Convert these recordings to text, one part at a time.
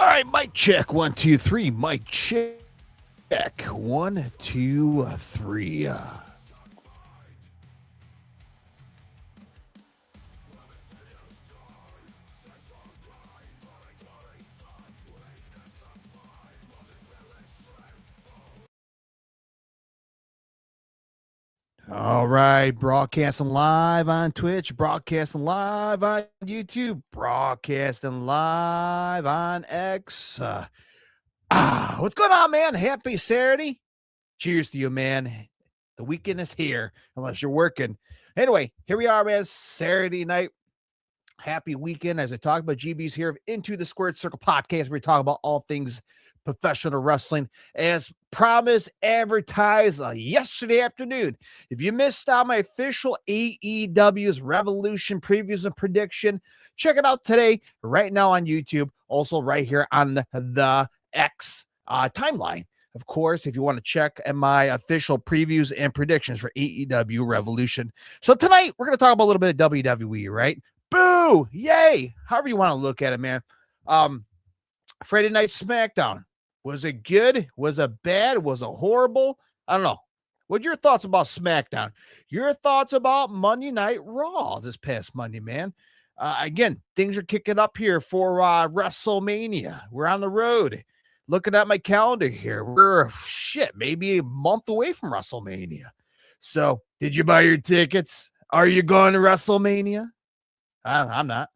right, mic check. 1, 2, 3. Mic check. 1, 2, 3. All right, broadcasting live on Twitch, broadcasting live on YouTube, broadcasting live on X. What's going on, man? Happy Saturday. Cheers to you, man. The weekend is here, unless you're working. Anyway, here we are, man. Saturday night. Happy weekend. As I talk about GB's here, Into the Squared Circle podcast, we talk about all things professional wrestling. As promised, advertised yesterday afternoon. If you missed out my official AEW's Revolution previews and prediction, check it out today, right now on YouTube. Also, right here on the X timeline. Of course, if you want to check my official previews and predictions for AEW Revolution. So tonight, we're going to talk about a little bit of WWE, right? Boo! Yay! However you want to look at it, man. Friday Night SmackDown. Was it good? Was it bad? Was it horrible? I don't know. What are your thoughts about SmackDown? Your thoughts about Monday Night Raw this past Monday, man? Again, things are kicking up here for WrestleMania. We're on the road. Looking at my calendar here, we're maybe a month away from WrestleMania. So, did you buy your tickets? Are you going to WrestleMania? I'm not.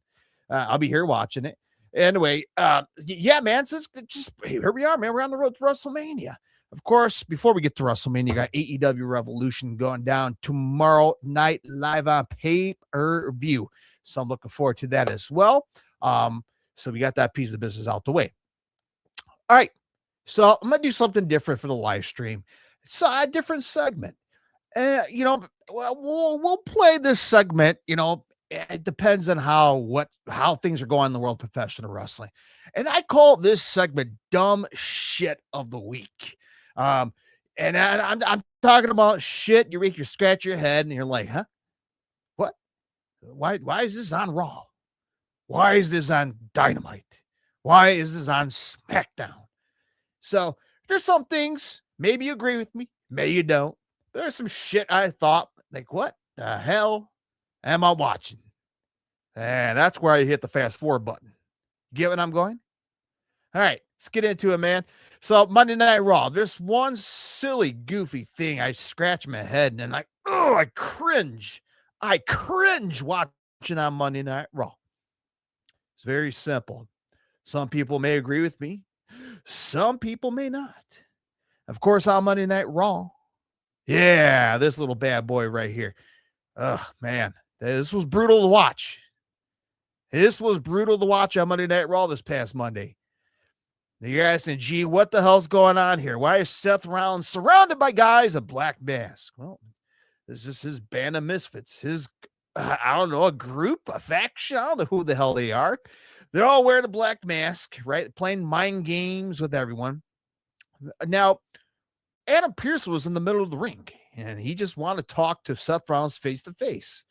I'll be here watching it. Anyway, yeah, man. So just here we are, man. We're on the road to WrestleMania. Of course, before we get to WrestleMania, you got AEW Revolution going down tomorrow night live on pay-per-view. So I'm looking forward to that as well. So we got that piece of business out the way. All right. So I'm gonna do something different for the live stream. So a different segment. We'll play this segment, it depends on how things are going in the world of professional wrestling. And I call this segment dumb shit of the week. And I'm talking about shit. You scratch your head and you're like, huh? What? Why is this on Raw? Why is this on Dynamite? Why is this on SmackDown? So there's some things, maybe you agree with me, maybe you don't. There's some shit I thought, like, what the hell am I watching? And that's where I hit the fast forward button. Get what I'm going? All right, let's get into it, man. So Monday Night Raw, there's one silly, goofy thing. I scratch my head and I cringe. I cringe watching on Monday Night Raw. It's very simple. Some people may agree with me. Some people may not. Of course, on Monday Night Raw. Yeah, this little bad boy right here. Oh, man. This was brutal to watch. This was brutal to watch on Monday Night Raw this past Monday. Now you're asking, gee, what the hell's going on here? Why is Seth Rollins surrounded by guys in black masks? Well, this is his band of misfits. I don't know, a group, a faction. I don't know who the hell they are. They're all wearing a black mask, right? Playing mind games with everyone. Now, Adam Pearce was in the middle of the ring, and he just wanted to talk to Seth Rollins face to face.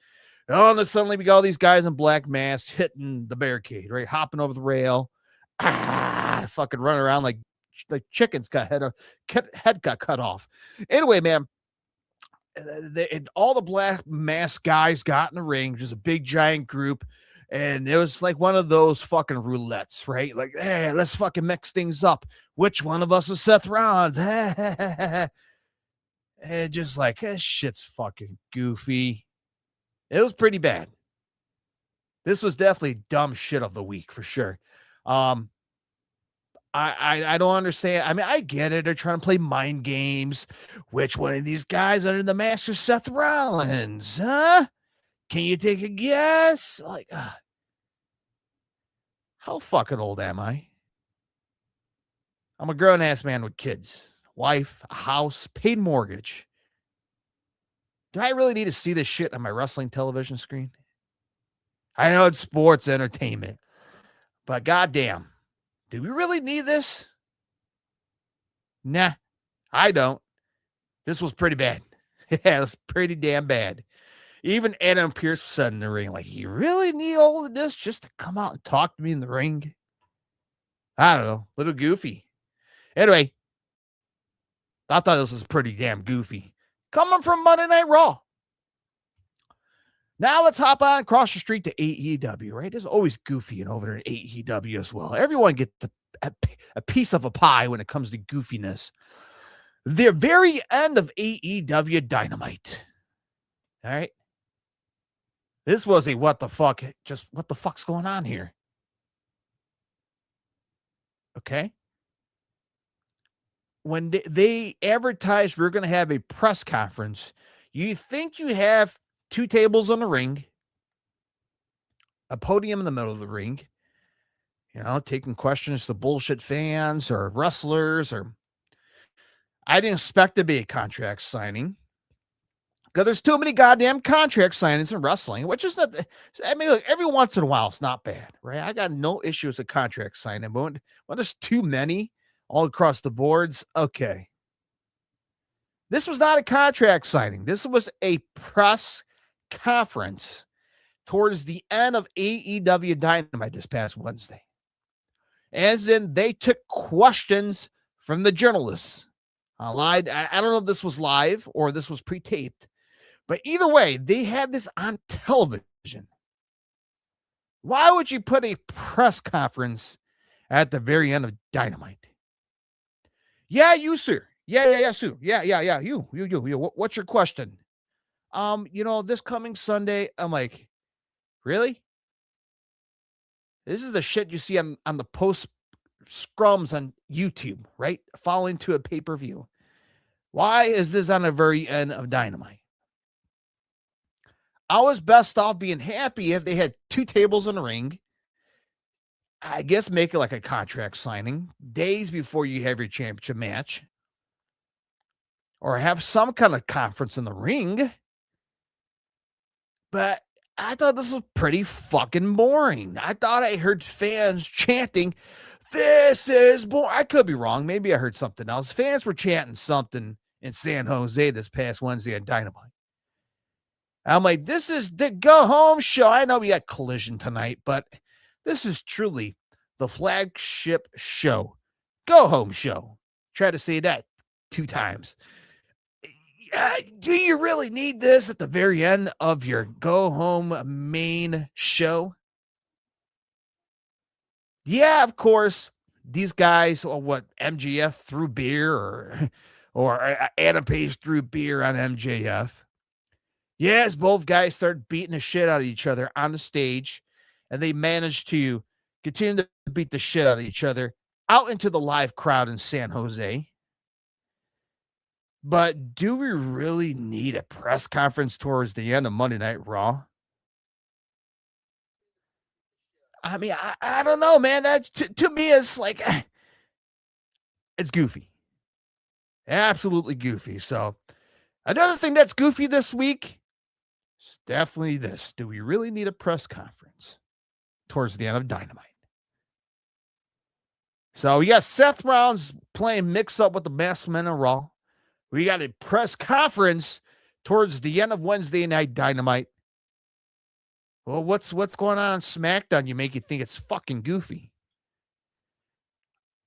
Oh, and then suddenly we got all these guys in black masks hitting the barricade, right? Hopping over the rail. Fucking running around like chickens head got cut off. Anyway, man, all the black mask guys got in the ring, just a big giant group. And it was like one of those fucking roulettes, right? Like, hey, let's fucking mix things up. Which one of us is Seth Rollins? And just like, this shit's fucking goofy. It was pretty bad. This was definitely dumb shit of the week for sure. I don't understand. I mean, I get it. They're trying to play mind games. Which one of these guys under the mask is Seth Rollins? Huh? Can you take a guess? Like, how fucking old am I? I'm a grown-ass man with kids, wife, a house, paid mortgage. Do I really need to see this shit on my wrestling television screen? I know it's sports entertainment, but goddamn, do we really need this? Nah, I don't. This was pretty bad. Yeah, it was pretty damn bad. Even Adam Pearce said in the ring, like, you really need all of this just to come out and talk to me in the ring? I don't know, little goofy. Anyway, I thought this was pretty damn goofy. Coming from Monday Night Raw. Now let's hop on across the street to AEW, right? There's always goofy and over there at AEW as well. Everyone gets a piece of a pie when it comes to goofiness. The very end of AEW Dynamite. All right. This was a what the fuck, just what the fuck's going on here? Okay. When they advertised we're going to have a press conference, you think you have two tables on the ring, a podium in the middle of the ring, taking questions to bullshit fans or wrestlers, or I didn't expect to be a contract signing because there's too many goddamn contract signings in wrestling, which is not, I mean, look, every once in a while, it's not bad, right? I got no issues with contract signing, but when there's too many all across the boards, okay. This was not a contract signing. This was a press conference towards the end of AEW Dynamite this past Wednesday. As in, they took questions from the journalists. I don't know if this was live or this was pre-taped, but either way, they had this on television. Why would you put a press conference at the very end of Dynamite? Yeah, you, sir. Yeah, Sue. Yeah. You. What's your question? This coming Sunday, I'm like, really? This is the shit you see on the post scrums on YouTube, right? Following to a pay-per-view. Why is this on the very end of Dynamite? I was best off being happy if they had two tables in the ring. I guess make it like a contract signing days before you have your championship match. Or have some kind of conference in the ring. But I thought this was pretty fucking boring. I thought I heard fans chanting, "This is boring." I could be wrong. Maybe I heard something else. Fans were chanting something in San Jose this past Wednesday at Dynamite. I'm like, this is the go home show. I know we got Collision tonight, but this is truly the flagship show. Go home show. Try to say that 2 times. Do you really need this at the very end of your go home main show? Yeah, of course. These guys, what MJF threw beer or Adam Page threw beer on MJF. Yes, both guys start beating the shit out of each other on the stage, and they managed to continue to beat the shit out of each other out into the live crowd in San Jose. But do we really need a press conference towards the end of Monday Night Raw? I mean, I don't know, man. That to me is like, it's goofy. Absolutely goofy. So another thing that's goofy this week is definitely this. Do we really need a press conference towards the end of Dynamite? So we got Seth Rollins playing mix up with the Masked Men of Raw. We got a press conference towards the end of Wednesday Night Dynamite. Well, what's going on SmackDown? You make you think it's fucking goofy.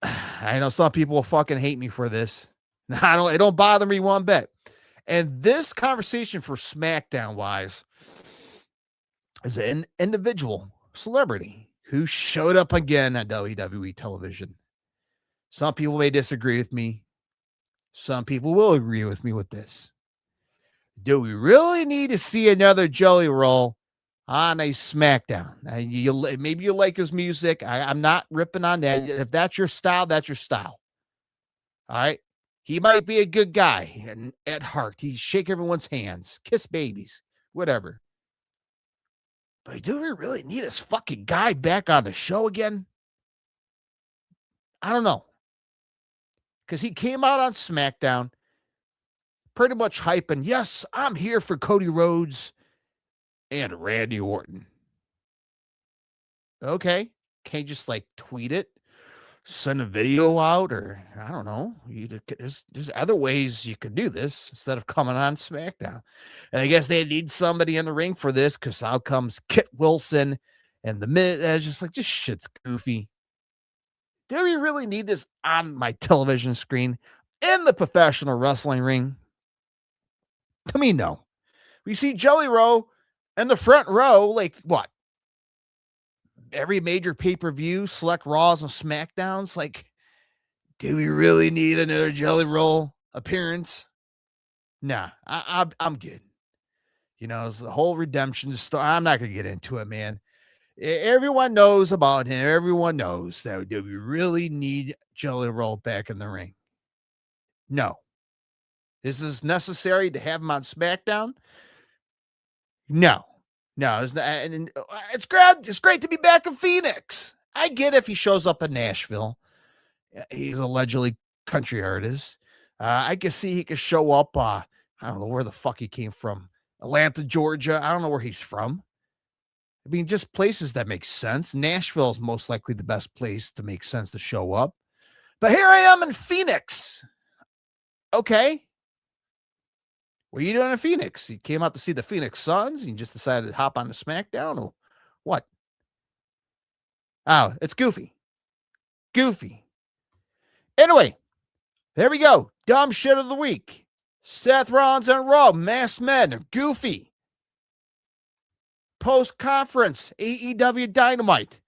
I know some people will fucking hate me for this. It don't bother me one bit. And this conversation for SmackDown wise is an individual celebrity who showed up again on WWE television. Some people may disagree with me. Some people will agree with me with this. Do we really need to see another Jelly Roll on a SmackDown? Maybe you like his music. I'm not ripping on that. If that's your style, that's your style. All right. He might be a good guy and at heart. He shake everyone's hands, kiss babies, whatever. But do we really need this fucking guy back on the show again? I don't know. Because he came out on SmackDown pretty much hyping, yes, I'm here for Cody Rhodes and Randy Orton. Okay. Can't just like tweet it, send a video out, or I don't know. There's other ways you could do this instead of coming on SmackDown. And I guess they need somebody in the ring for this because out comes Kit Wilson and the Miz. It's just like, this shit's goofy. Do we really need this on my television screen in the professional wrestling ring? To me, no. We see Jelly Roll in the front row, like what? Every major pay-per-view, select Raws and SmackDowns. Like, do we really need another Jelly Roll appearance? Nah, I'm good. You know, it's the whole redemption story. I'm not gonna get into it, man. Everyone knows about him. Everyone knows that. Do we really need Jelly Roll back in the ring? No. Is this necessary to have him on SmackDown? No. No, it's not, and it's great. It's great to be back in Phoenix. I get if he shows up in Nashville. He's allegedly country artist. I can see he could show up. I don't know where the fuck he came from. Atlanta, Georgia. I don't know where he's from. I mean, just places that make sense. Nashville is most likely the best place to make sense to show up. But here I am in Phoenix. Okay. What are you doing in Phoenix? You came out to see the Phoenix Suns and you just decided to hop on the SmackDown or what? Oh, it's goofy. Goofy. Anyway, there we go. Dumb shit of the week. Seth Rollins and Raw, masked men, goofy. Post-conference, AEW Dynamite,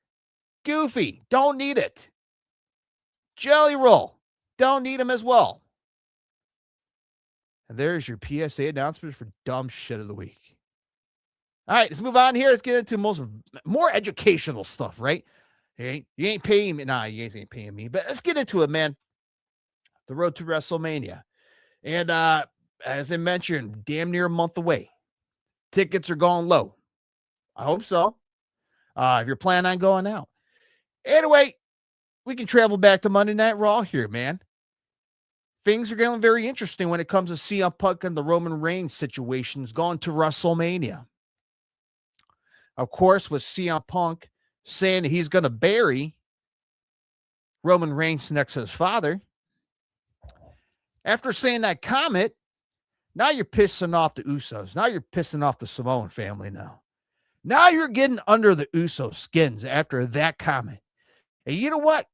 goofy. Don't need it. Jelly Roll, don't need him as well. And there's your PSA announcement for dumb shit of the week. All right, let's move on here. Let's get into more educational stuff, right? You ain't paying me. Nah, you guys ain't paying me. But let's get into it, man. The road to WrestleMania. And as I mentioned, damn near a month away. Tickets are going low. I hope so. If you're planning on going out. Anyway, we can travel back to Monday Night Raw here, man. Things are getting very interesting when it comes to CM Punk and the Roman Reigns situations going to WrestleMania. Of course, with CM Punk saying that he's going to bury Roman Reigns next to his father. After saying that comment, now you're pissing off the Usos. Now you're pissing off the Samoan family now. Now you're getting under the Uso skins after that comment. And you know what?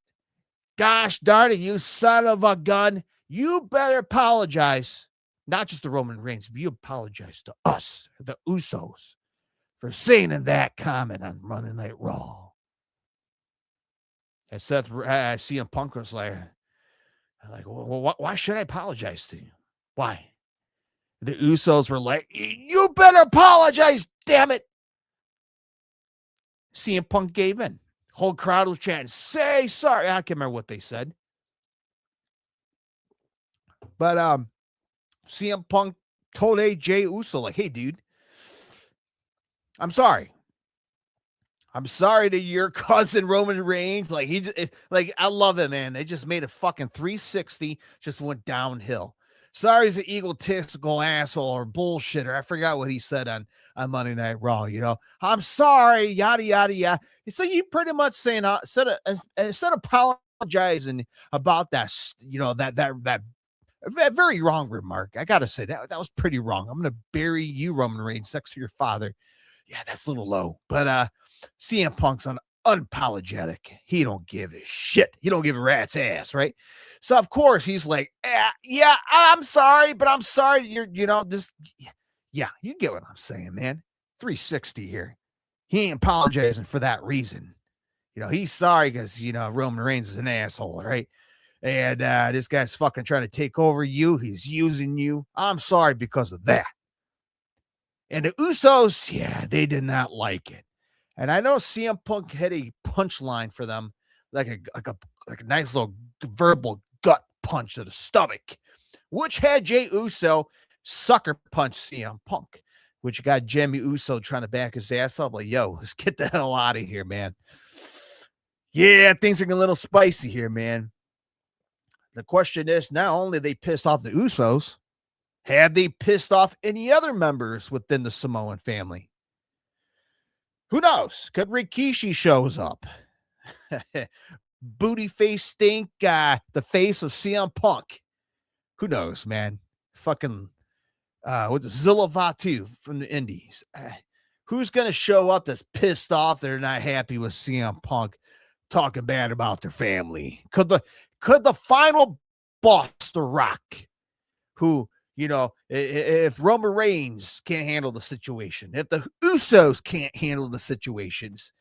Gosh darn it, you son of a gun. You better apologize. Not just to Roman Reigns, but you apologize to us, the Usos, for saying that comment on Monday Night Raw. And CM Punk was like, well, why should I apologize to you? Why? The Usos were like, you better apologize, damn it. CM Punk gave in. Whole crowd was chanting, say sorry. I can't remember what they said. But CM Punk told AJ Uso, like, hey, dude, I'm sorry. I'm sorry to your cousin Roman Reigns. Like, I love it, man. They just made a fucking 360, just went downhill. Sorry, he's an egotistical asshole or bullshitter. I forgot what he said on Monday Night Raw. You know, I'm sorry, yada yada yada. So you pretty much saying instead of apologizing about that, you know, that very wrong remark. I gotta say that was pretty wrong. I'm gonna bury you, Roman Reigns, next to your father. Yeah, that's a little low, but CM Punk's unapologetic. He don't give a shit. He don't give a rat's ass, right? So of course he's like, yeah, I'm sorry, but I'm sorry. You get what I'm saying, man. 360 here. He ain't apologizing for that reason. You know, he's sorry because, you know, Roman Reigns is an asshole, right? And this guy's fucking trying to take over you. He's using you. I'm sorry because of that. And the Usos, yeah, they did not like it. And I know CM Punk had a punchline for them, like a nice little verbal gut punch to the stomach, which had Jey Uso sucker punch CM Punk, which got Jimmy Uso trying to back his ass up. Like, yo, let's get the hell out of here, man. Yeah, things are getting a little spicy here, man. The question is, not only they pissed off the Usos, have they pissed off any other members within the Samoan family? Who knows? Could Rikishi shows up? Booty face stink, the face of CM Punk. Who knows, man? Fucking with Zilla Vatu from the Indies. Who's gonna show up that's pissed off? They're not happy with CM Punk talking bad about their family. Could the final boss, The Rock, who, if Roman Reigns can't handle the situation, if the Usos can't handle the situations,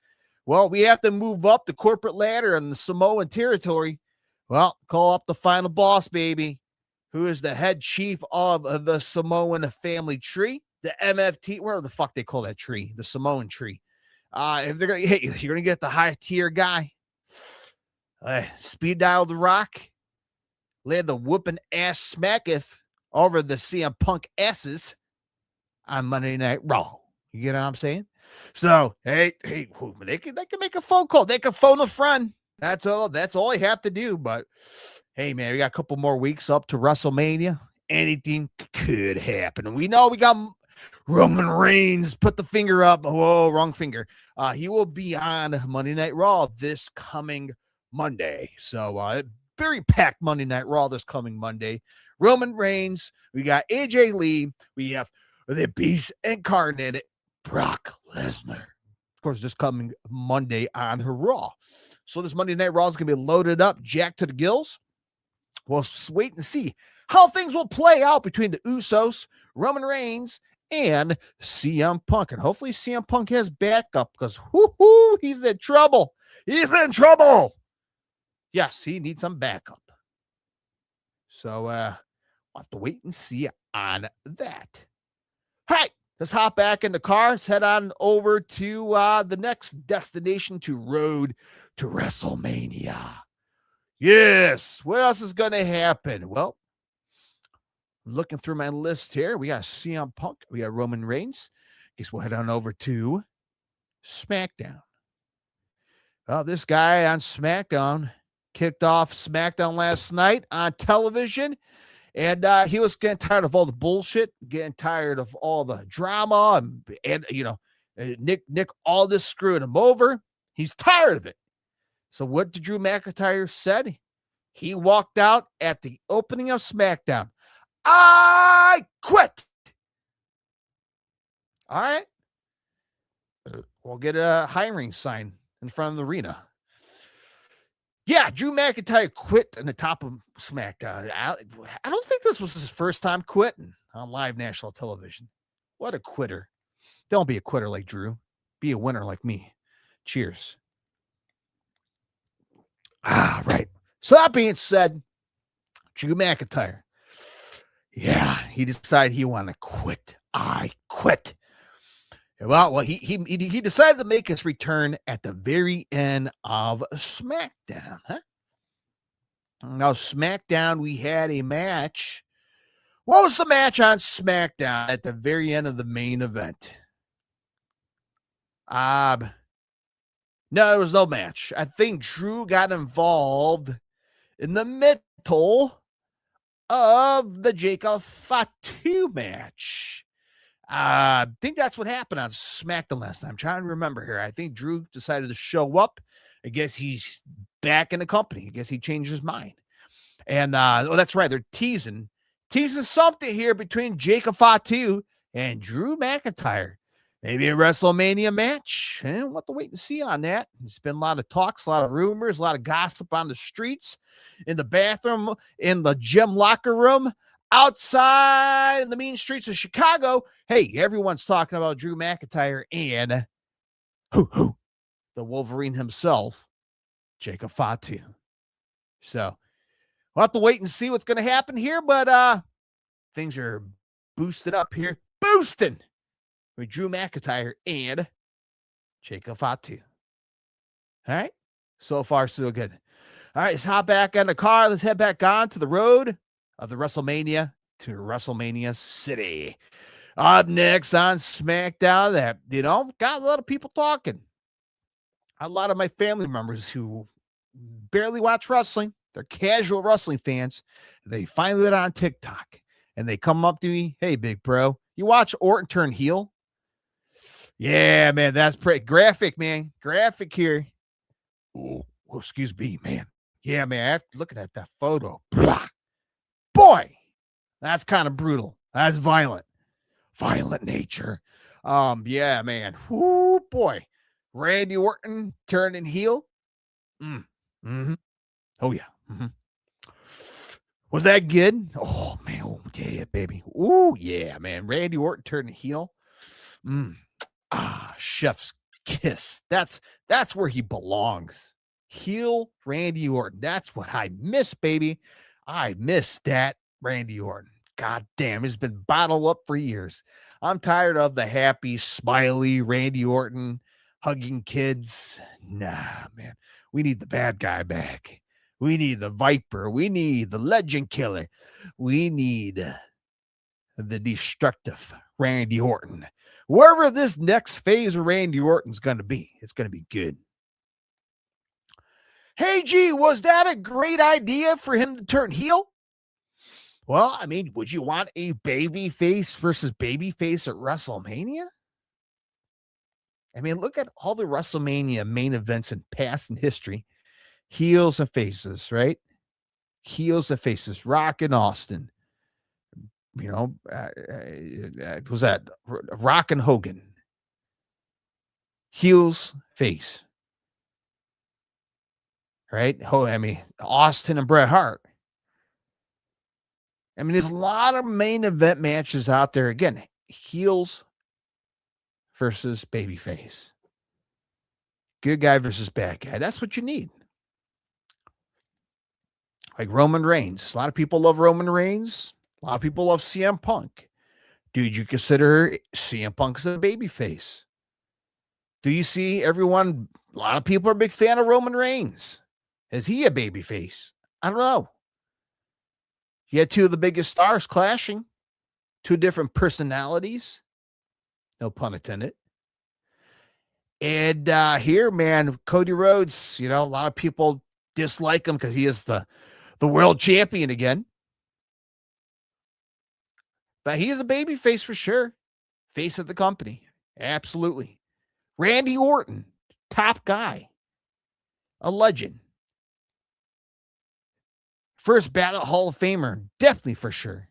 well, we have to move up the corporate ladder in the Samoan territory. Well, call up the final boss, baby, who is the head chief of the Samoan family tree, the MFT, whatever the fuck they call that tree, the Samoan tree. If they're gonna, hey, you're gonna get the high tier guy. Speed dial The Rock, lay the whooping ass smacketh over the CM Punk asses on Monday Night Raw. You get what I'm saying? So hey, they can make a phone call. They can phone a friend. That's all you have to do. But hey, man, we got a couple more weeks up to WrestleMania. Anything could happen. And we know we got Roman Reigns. Put the finger up. Whoa, wrong finger. He will be on Monday Night Raw this coming Monday. So very packed Monday Night Raw this coming Monday. Roman Reigns. We got AJ Lee. We have the Beast incarnated, Brock Lesnar. Of course, this coming Monday on Raw. So this Monday Night Raw is going to be loaded up, jacked to the gills. We'll wait and see how things will play out between the Usos, Roman Reigns, and CM Punk. And hopefully CM Punk has backup because he's in trouble. He's in trouble. Yes, he needs some backup. So we'll have to wait and see on that. All right, let's hop back in the car. Let's head on over to the next destination to road to WrestleMania. Yes, what else is going to happen? Well, looking through my list here, we got CM Punk, we got Roman Reigns. Guess we'll head on over to SmackDown. Well, this guy on SmackDown kicked off SmackDown last night on television. And he was getting tired of all the bullshit, getting tired of all the drama, and Nick Aldis screwing him over. He's tired of it. So what did Drew McIntyre said? He walked out at the opening of SmackDown. I quit. All right. We'll get a hiring sign in front of the arena. Yeah, Drew McIntyre quit on the top of SmackDown. I don't think this was his first time quitting on live national television. What a quitter. Don't be a quitter like Drew. Be a winner like me. Cheers. Right. So that being said, Drew McIntyre, yeah, he decided he wanted to quit. I quit. Well, he decided to make his return at the very end of SmackDown. Huh? Now, SmackDown, we had a match. What was the match on SmackDown at the very end of the main event? No, there was no match. I think Drew got involved in the middle of the Jacob Fatu match. I think that's what happened on SmackDown last time. I'm trying to remember here. I think Drew decided to show up. I guess he's back in the company. I guess he changed his mind. And that's right. They're teasing something here between Jacob Fatu and Drew McIntyre. Maybe a WrestleMania match. And we'll have to wait and see on that. There's been a lot of talks, a lot of rumors, a lot of gossip on the streets, in the bathroom, in the gym locker room, outside in the mean streets of Chicago. Hey, everyone's talking about Drew McIntyre and the Wolverine himself, Jacob Fatu. So we'll have to wait and see what's going to happen here, but things are boosted up here. Boosting with Drew McIntyre and Jacob Fatu. All right. So far, so good. All right, let's hop back in the car. Let's head back on to the road of the WrestleMania to WrestleMania City. Up next on SmackDown, that, got a lot of people talking. A lot of my family members who barely watch wrestling, they're casual wrestling fans. They find it on TikTok and they come up to me. Hey, big bro, you watch Orton turn heel? Yeah, man, that's pretty graphic, man. Graphic here. Oh, excuse me, man. Yeah, man, I have to look at that photo. Boy, that's kind of brutal. That's violent. Violent nature. Yeah, man. Whoo, boy. Randy Orton turning heel. Mm-hmm. Oh, yeah. Mm-hmm. Was that good? Oh, man. Oh, yeah, baby. Oh, yeah, man. Randy Orton turned heel. Chef's kiss. That's where he belongs. Heel Randy Orton. That's what I miss, baby. I miss that Randy Orton. God damn, it's been bottled up for years. I'm tired of the happy, smiley Randy Orton hugging kids. Nah, man. We need the bad guy back. We need the Viper. We need the Legend Killer. We need the destructive Randy Orton. Wherever this next phase of Randy Orton's going to be, it's going to be good. Hey, G, was that a great idea for him to turn heel? Well, I mean, would you want a baby face versus baby face at WrestleMania? I mean, look at all the WrestleMania main events in past and history. Heels and faces, right? Heels and faces. Rock and Austin. You know, was that Rock and Hogan? Heels, face. Right? Oh, I mean, Austin and Bret Hart. I mean, there's a lot of main event matches out there. Again, heels versus babyface. Good guy versus bad guy. That's what you need. Like Roman Reigns. A lot of people love Roman Reigns. A lot of people love CM Punk. Dude, you consider CM Punk as a babyface? Do you see everyone? A lot of people are a big fan of Roman Reigns. Is he a babyface? I don't know. You had two of the biggest stars clashing, two different personalities. No pun intended. And here, man, Cody Rhodes, you know, a lot of people dislike him because he is the world champion again. But he's a baby face for sure. Face of the company. Absolutely. Randy Orton, top guy. A legend. First ballot Hall of Famer, definitely for sure.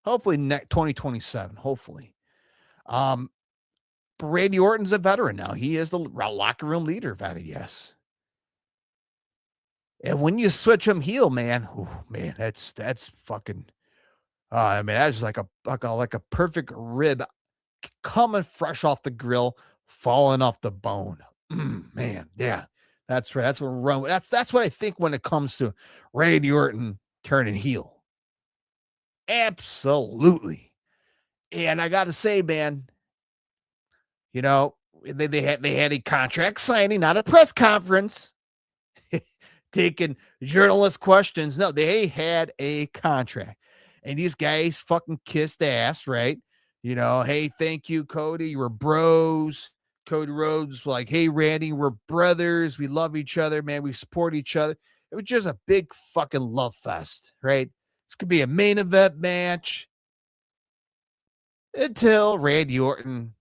Hopefully 2027, hopefully. But Randy Orton's a veteran now. He is the locker room leader, if I had to guess. And when you switch him heel, man, that's fucking. I mean, that's like a perfect rib coming fresh off the grill, falling off the bone. Man, yeah, that's right. That's what that's what I think when it comes to Randy Orton turning heel. Absolutely. And I got to say, man, you know, they had a contract signing, not a press conference. Taking journalist questions. No, they had a contract. And these guys fucking kissed ass, right? You know, hey, thank you, Cody. We're bros. Cody Rhodes, like, hey, Randy, we're brothers. We love each other, man. We support each other. It was just a big fucking love fest, right? This could be a main event match. Until Randy Orton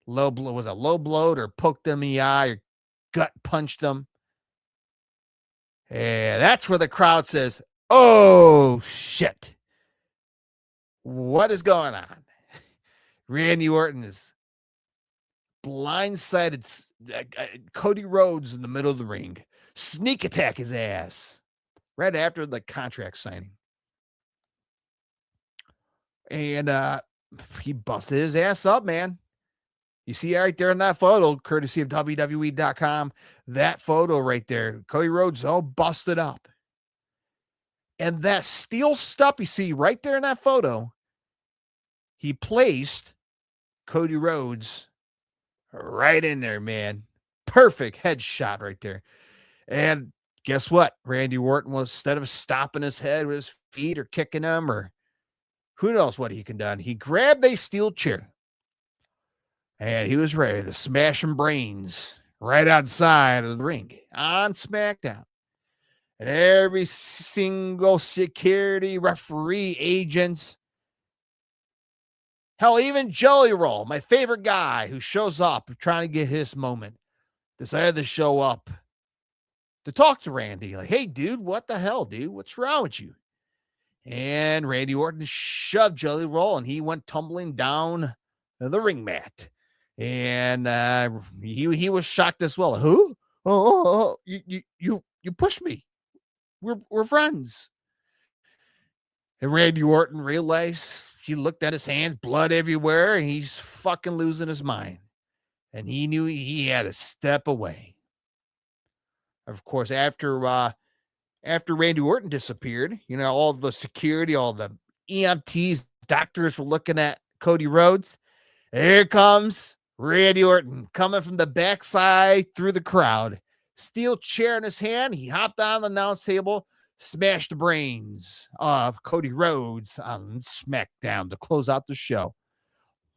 low blowed or poked him in the eye or gut punched him. And that's where the crowd says, oh, shit. What is going on? Randy Orton is blindsided Cody Rhodes in the middle of the ring. Sneak attack his ass right after the contract signing. And he busted his ass up, man. You see right there in that photo, courtesy of WWE.com, that photo right there, Cody Rhodes all busted up. And that steel stuff you see right there in that photo, he placed Cody Rhodes right in there, man. Perfect headshot right there. And guess what? Randy Orton was, instead of stopping his head with his feet or kicking him or who knows what he can do, he grabbed a steel chair. And he was ready to smash some brains right outside of the ring on SmackDown. And every single security, referee, agents, hell, even Jelly Roll, my favorite guy who shows up trying to get his moment, decided to show up to talk to Randy. Like, hey, dude, what the hell, dude? What's wrong with you? And Randy Orton shoved Jelly Roll, and he went tumbling down the ring mat. And he was shocked as well. Who? You pushed me. We're friends. And Randy Orton realized, he looked at his hands, blood everywhere, and he's fucking losing his mind. And he knew he had to step away. Of course, after Randy Orton disappeared, all the security, all the EMTs, doctors were looking at Cody Rhodes. Here comes Randy Orton coming from the backside through the crowd. Steel chair in his hand. He hopped on the announce table, smashed the brains of Cody Rhodes on SmackDown to close out the show.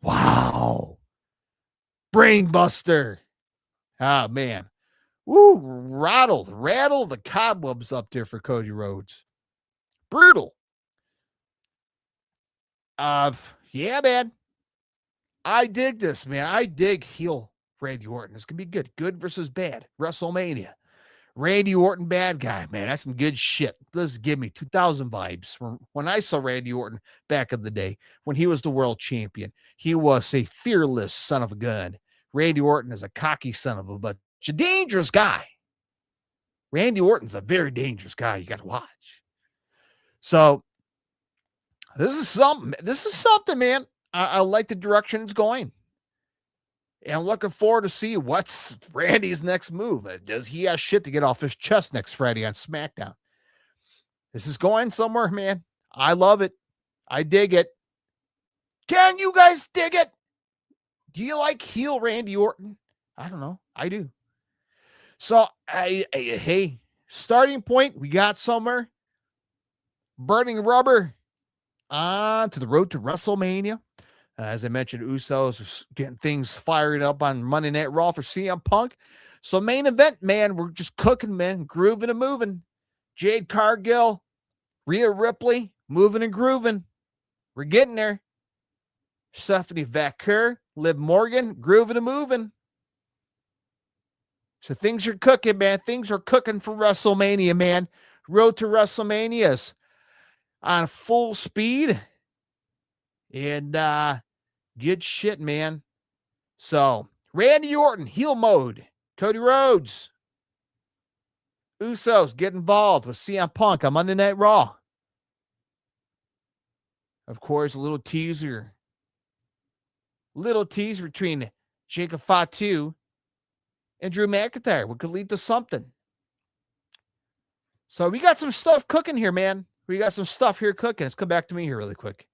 Wow. Brainbuster. Oh, man. Woo, rattled the cobwebs up there for Cody Rhodes. Brutal. Yeah, man. I dig this, man. I dig heel Randy Orton. It's going to be good. Good versus bad. WrestleMania. Randy Orton, bad guy, man. That's some good shit. This give me 2000 vibes from when I saw Randy Orton back in the day when he was the world champion. He was a fearless son of a gun. Randy Orton is a cocky son of a bitch. A dangerous guy. Randy Orton's a very dangerous guy. You got to watch. So this is something, man. I like the direction it's going. And I'm looking forward to see what's Randy's next move. Does he have shit to get off his chest next Friday on SmackDown? This is going somewhere, man. I love it. I dig it. Can you guys dig it? Do you like heel Randy Orton? I don't know. I do. So, hey, starting point, we got somewhere. Burning rubber on to the road to WrestleMania. As I mentioned, Usos are getting things fired up on Monday Night Raw for CM Punk. So main event, man, we're just cooking, man, grooving and moving. Jade Cargill, Rhea Ripley, moving and grooving. We're getting there. Stephanie Vaquer, Liv Morgan, grooving and moving. So things are cooking, man. Things are cooking for WrestleMania, man. Road to WrestleMania is on full speed. And good shit, man. So, Randy Orton, heel mode. Cody Rhodes. Usos get involved with CM Punk on Monday Night Raw. Of course, a little teaser. Between Jacob Fatu and Drew McIntyre. What could lead to something. So, we got some stuff cooking here, man. We got some stuff here cooking. Let's come back to me here really quick.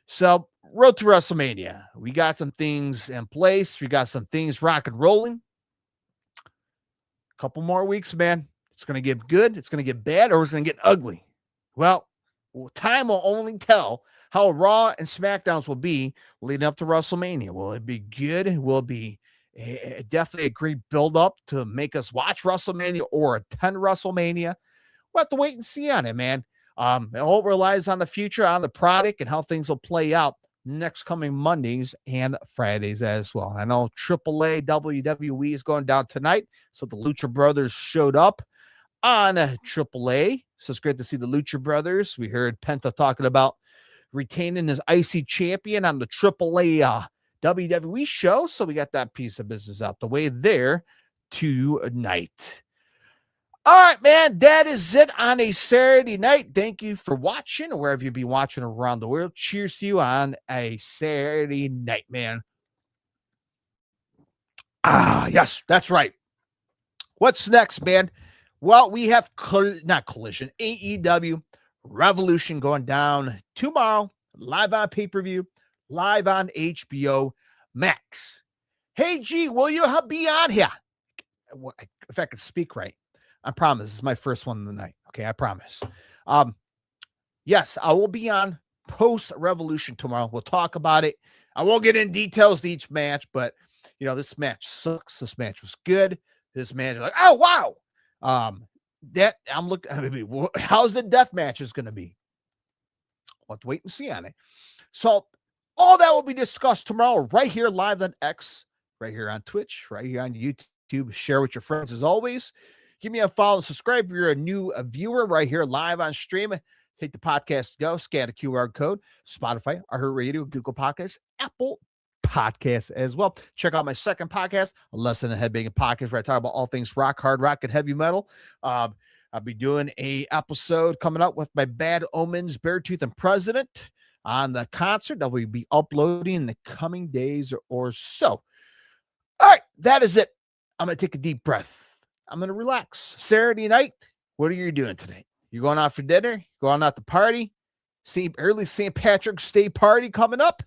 So, road to WrestleMania. We got some things in place. We got some things rock and rolling. A couple more weeks, man. It's going to get good. It's going to get bad, or it's going to get ugly. Well, time will only tell how Raw and SmackDowns will be leading up to WrestleMania. Will it be good? Will it be definitely a great build-up to make us watch WrestleMania or attend WrestleMania? We'll have to wait and see on it, man. It all relies on the future, on the product, and how things will play out next coming Mondays and Fridays as well. I know AAA WWE is going down tonight, so the Lucha Brothers showed up on AAA. So it's great to see the Lucha Brothers. We heard Penta talking about retaining his IC champion on the AAA WWE show, so we got that piece of business out the way there tonight. All right, man, that is it on a Saturday night. Thank you for watching, or wherever you be watching around the world. Cheers to you on a Saturday night, man. Yes, that's right. What's next, man? Well, we have not Collision, AEW Revolution going down tomorrow, live on pay-per-view, live on HBO Max. Hey, G, will you be on here? If I could speak right. I promise. This is my first one of the night. Okay, I promise. Yes, I will be on post-Revolution tomorrow. We'll talk about it. I won't get in details to each match, but, this match sucks. This match was good. This match is like, oh, wow. How's the death match is going to be? We'll have to wait and see on it. So all that will be discussed tomorrow right here live on X, right here on Twitch, right here on YouTube. Share with your friends as always. Give me a follow and subscribe if you're a new viewer right here live on stream. Take the podcast to go. Scan the QR code. Spotify, iHeartRadio, Google Podcasts, Apple podcast as well. Check out my second podcast, A Lesson in Headbanging Podcast, where I talk about all things rock, hard rock, and heavy metal. I'll be doing a episode coming up with my Bad Omens, Beartooth, and President on the concert that we'll be uploading in the coming days or so. All right, that is it. I'm going to take a deep breath. I'm going to relax. Saturday night, what are you doing tonight? You going out for dinner? Going out to party? Early St. Patrick's Day party coming up?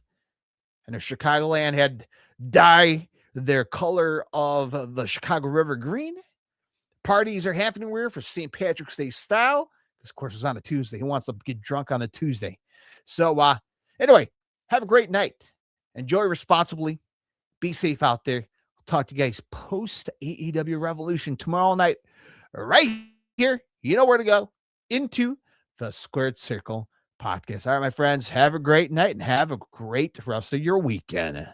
And the Chicagoland had dye their color of the Chicago River green. Parties are happening here for St. Patrick's Day style. Because, of course, it's on a Tuesday. Who wants to get drunk on a Tuesday? So, anyway, have a great night. Enjoy responsibly. Be safe out there. I'll talk to you guys post AEW Revolution tomorrow night right here. You know where to go. Into the Squared Circle podcast. All right, my friends, have a great night and have a great rest of your weekend.